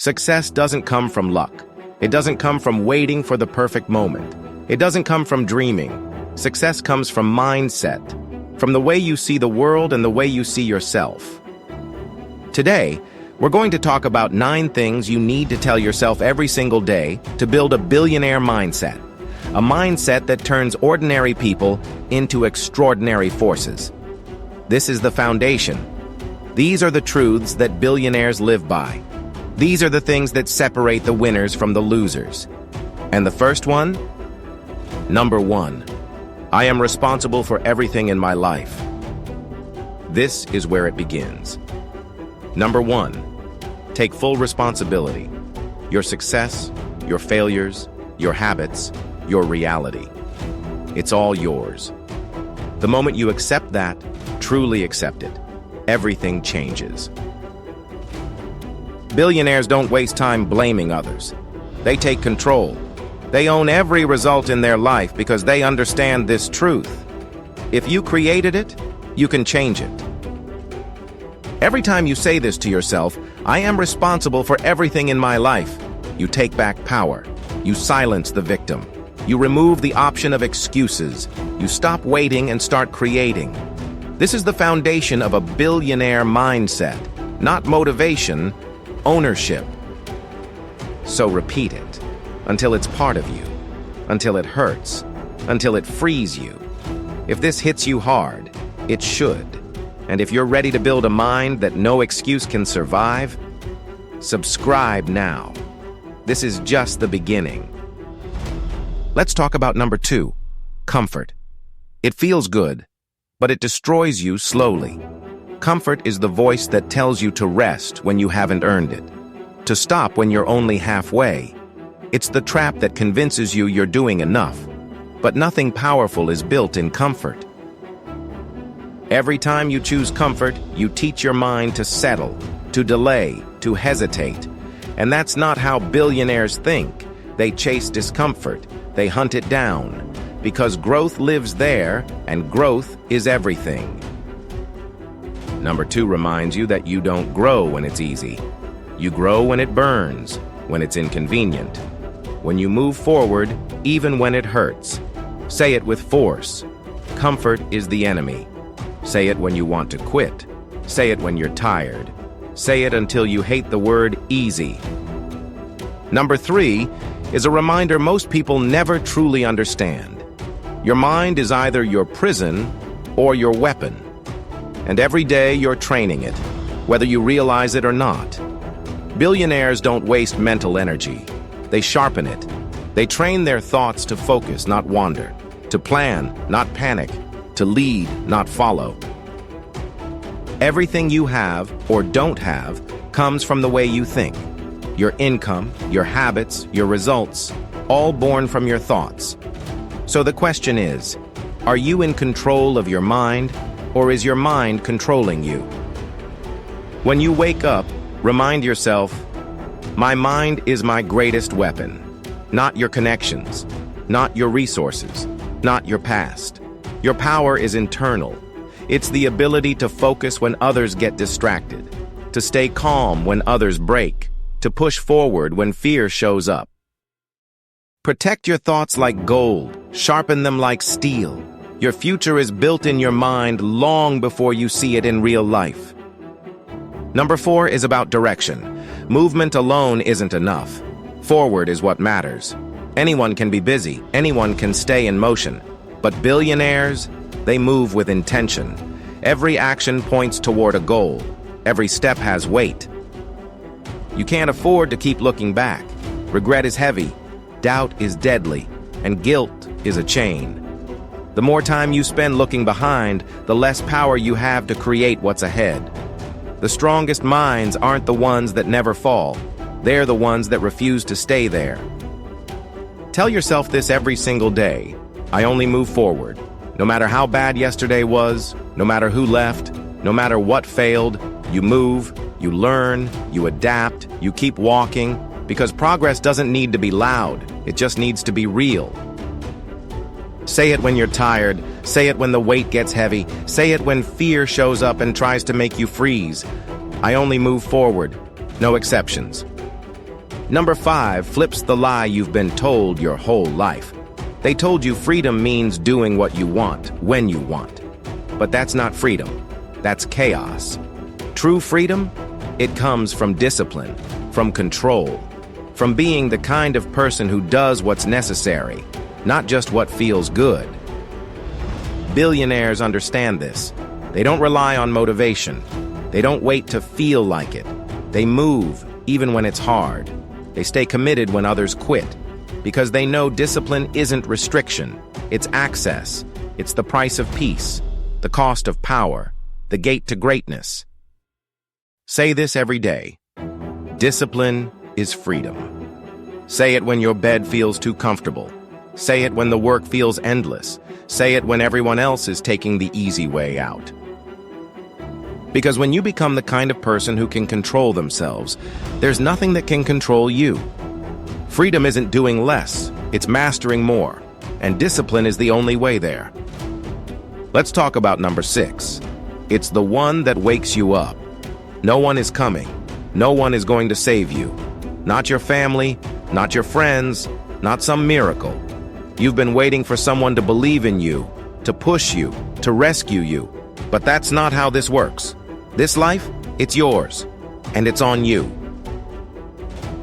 Success doesn't come from luck. It doesn't come from waiting for the perfect moment. It doesn't come from dreaming. Success comes from mindset, from the way you see the world and the way you see yourself. Today, we're going to talk about 9 things you need to tell yourself every single day to build a billionaire mindset. A mindset that turns ordinary people into extraordinary forces. This is the foundation. These are the truths that billionaires live by. These are the things that separate the winners from the losers. And the first one? Number 1. I am responsible for everything in my life. This is where it begins. Number 1. Take full responsibility. Your success, your failures, your habits, your reality. It's all yours. The moment you accept that, truly accept it, everything changes. Billionaires don't waste time blaming others. They take control. They own every result in their life because they understand this truth. If you created it, you can change it. Every time you say this to yourself, I am responsible for everything in my life, you take back power. You silence the victim. You remove the option of excuses. You stop waiting and start creating. This is the foundation of a billionaire mindset, not motivation, ownership. So repeat it until it's part of you, until it hurts, until it frees you. If this hits you hard, it should. And if you're ready to build a mind that no excuse can survive, subscribe now. This is just the beginning. Let's talk about number 2, comfort. It feels good, but it destroys you slowly. Comfort is the voice that tells you to rest when you haven't earned it, to stop when you're only halfway. It's the trap that convinces you you're doing enough, but nothing powerful is built in comfort. Every time you choose comfort, you teach your mind to settle, to delay, to hesitate. And that's not how billionaires think. They chase discomfort. They hunt it down. Because growth lives there, and growth is everything. Number 2 reminds you that you don't grow when it's easy. You grow when it burns, when it's inconvenient. When you move forward, even when it hurts. Say it with force. Comfort is the enemy. Say it when you want to quit. Say it when you're tired. Say it until you hate the word easy. Number 3 is a reminder most people never truly understand. Your mind is either your prison or your weapon. And every day you're training it, whether you realize it or not. Billionaires don't waste mental energy. They sharpen it. They train their thoughts to focus, not wander. To plan, not panic. To lead, not follow. Everything you have or don't have comes from the way you think. Your income, your habits, your results, all born from your thoughts. So the question is, are you in control of your mind, or is your mind controlling you? When you wake up, remind yourself, my mind is my greatest weapon. Not your connections, not your resources, not your past. Your power is internal. It's the ability to focus when others get distracted, to stay calm when others break, to push forward when fear shows up. Protect your thoughts like gold, sharpen them like steel. Your future is built in your mind long before you see it in real life. Number 4 is about direction. Movement alone isn't enough. Forward is what matters. Anyone can be busy, anyone can stay in motion. But billionaires, they move with intention. Every action points toward a goal. Every step has weight. You can't afford to keep looking back. Regret is heavy, doubt is deadly, and guilt is a chain. The more time you spend looking behind, the less power you have to create what's ahead. The strongest minds aren't the ones that never fall. They're the ones that refuse to stay there. Tell yourself this every single day. I only move forward. No matter how bad yesterday was, no matter who left, no matter what failed, you move, you learn, you adapt, you keep walking, because progress doesn't need to be loud, it just needs to be real. Say it when you're tired, say it when the weight gets heavy, say it when fear shows up and tries to make you freeze. I only move forward, no exceptions. Number 5 flips the lie you've been told your whole life. They told you freedom means doing what you want, when you want. But that's not freedom. That's chaos. True freedom? It comes from discipline, from control, from being the kind of person who does what's necessary, not just what feels good. Billionaires understand this. They don't rely on motivation. They don't wait to feel like it. They move, even when it's hard. They stay committed when others quit, because they know discipline isn't restriction. It's access. It's the price of peace, the cost of power, the gate to greatness. Say this every day. Discipline is freedom. Say it when your bed feels too comfortable. Say it when the work feels endless. Say it when everyone else is taking the easy way out. Because when you become the kind of person who can control themselves, there's nothing that can control you. Freedom isn't doing less, it's mastering more, and discipline is the only way there. Let's talk about number 6. It's the one that wakes you up. No one is coming. No one is going to save you. Not your family, not your friends, not some miracle. You've been waiting for someone to believe in you, to push you, to rescue you. But that's not how this works. This life, it's yours, and it's on you.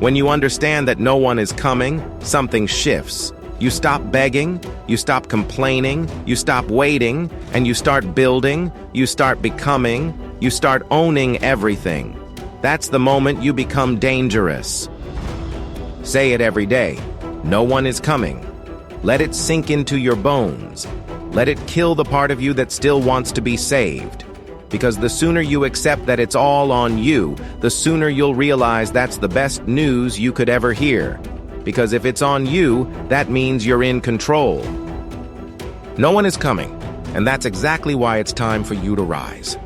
When you understand that no one is coming, something shifts. You stop begging, you stop complaining, you stop waiting, and you start building, you start becoming, you start owning everything. That's the moment you become dangerous. Say it every day. No one is coming. Let it sink into your bones. Let it kill the part of you that still wants to be saved. Because the sooner you accept that it's all on you, the sooner you'll realize that's the best news you could ever hear. Because if it's on you, that means you're in control. No one is coming, and that's exactly why it's time for you to rise.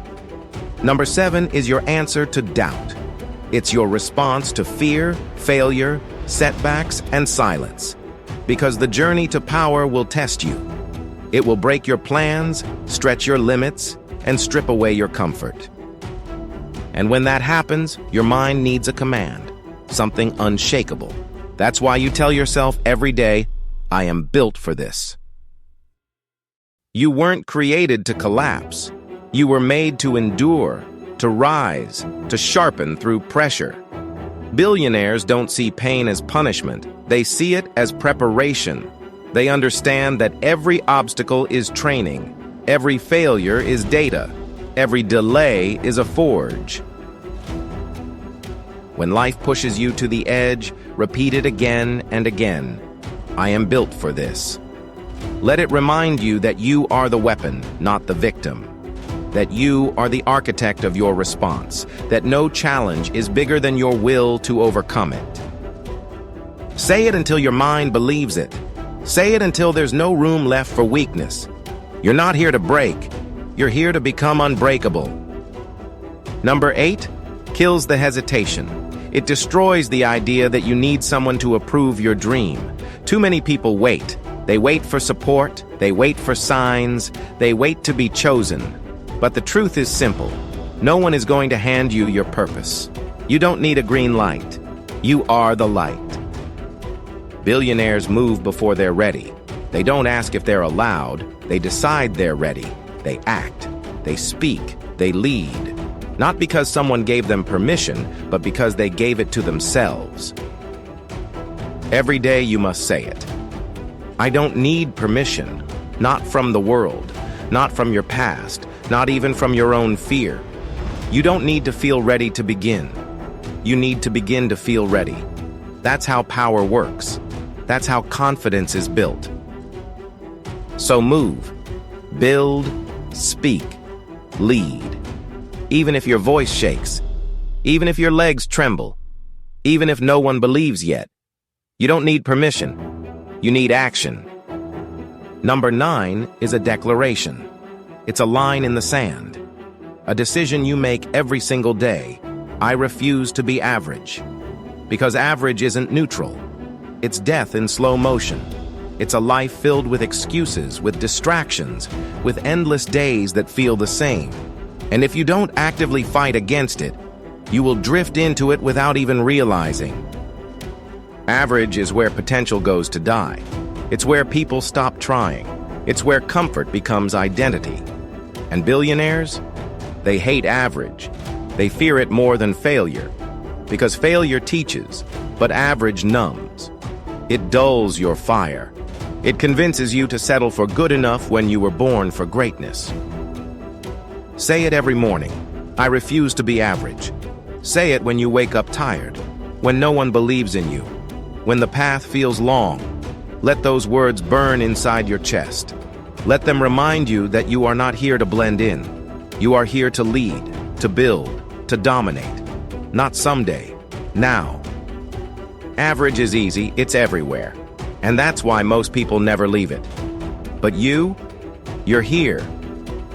Number 7 is your answer to doubt. It's your response to fear, failure, setbacks, and silence. Because the journey to power will test you. It will break your plans, stretch your limits, and strip away your comfort. And when that happens, your mind needs a command, something unshakable. That's why you tell yourself every day, I am built for this. You weren't created to collapse. You were made to endure, to rise, to sharpen through pressure. Billionaires don't see pain as punishment. They see it as preparation. They understand that every obstacle is training. Every failure is data. Every delay is a forge. When life pushes you to the edge, repeat it again and again. I am built for this. Let it remind you that you are the weapon, not the victim. That you are the architect of your response. That no challenge is bigger than your will to overcome it. Say it until your mind believes it. Say it until there's no room left for weakness. You're not here to break. You're here to become unbreakable. Number 8 kills the hesitation. It destroys the idea that you need someone to approve your dream. Too many people wait. They wait for support. They wait for signs. They wait to be chosen. But the truth is simple. No one is going to hand you your purpose. You don't need a green light. You are the light. Billionaires move before they're ready. They don't ask if they're allowed. They decide they're ready. They act. They speak. They lead. Not because someone gave them permission, but because they gave it to themselves. Every day you must say it. I don't need permission. Not from the world. Not from your past. Not even from your own fear. You don't need to feel ready to begin. You need to begin to feel ready. That's how power works. That's how confidence is built. So move, build, speak, lead. Even if your voice shakes, even if your legs tremble, even if no one believes yet, you don't need permission. You need action. Number 9 is a declaration. It's a line in the sand. A decision you make every single day. I refuse to be average. Because average isn't neutral. It's death in slow motion. It's a life filled with excuses, with distractions, with endless days that feel the same. And if you don't actively fight against it, you will drift into it without even realizing. Average is where potential goes to die. It's where people stop trying. It's where comfort becomes identity. And billionaires? They hate average. They fear it more than failure. Because failure teaches, but average numbs. It dulls your fire. It convinces you to settle for good enough when you were born for greatness. Say it every morning. I refuse to be average. Say it when you wake up tired, when no one believes in you, when the path feels long. Let those words burn inside your chest. Let them remind you that you are not here to blend in. You are here to lead, to build, to dominate. Not someday, now. Average is easy, it's everywhere. And that's why most people never leave it. But you're here.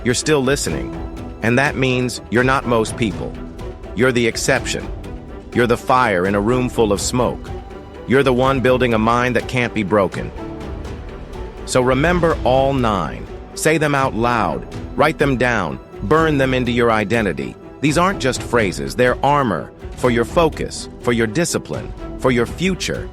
You're still listening. And that means you're not most people. You're the exception. You're the fire in a room full of smoke. You're the one building a mind that can't be broken. So remember all 9. Say them out loud. Write them down. Burn them into your identity. These aren't just phrases, they're armor for your focus, for your discipline, for your future.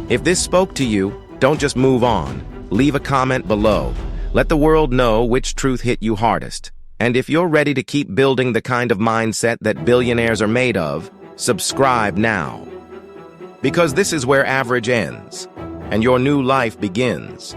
If this spoke to you, don't just move on. Leave a comment below. Let the world know which truth hit you hardest. And if you're ready to keep building the kind of mindset that billionaires are made of, subscribe now. Because this is where average ends, and your new life begins.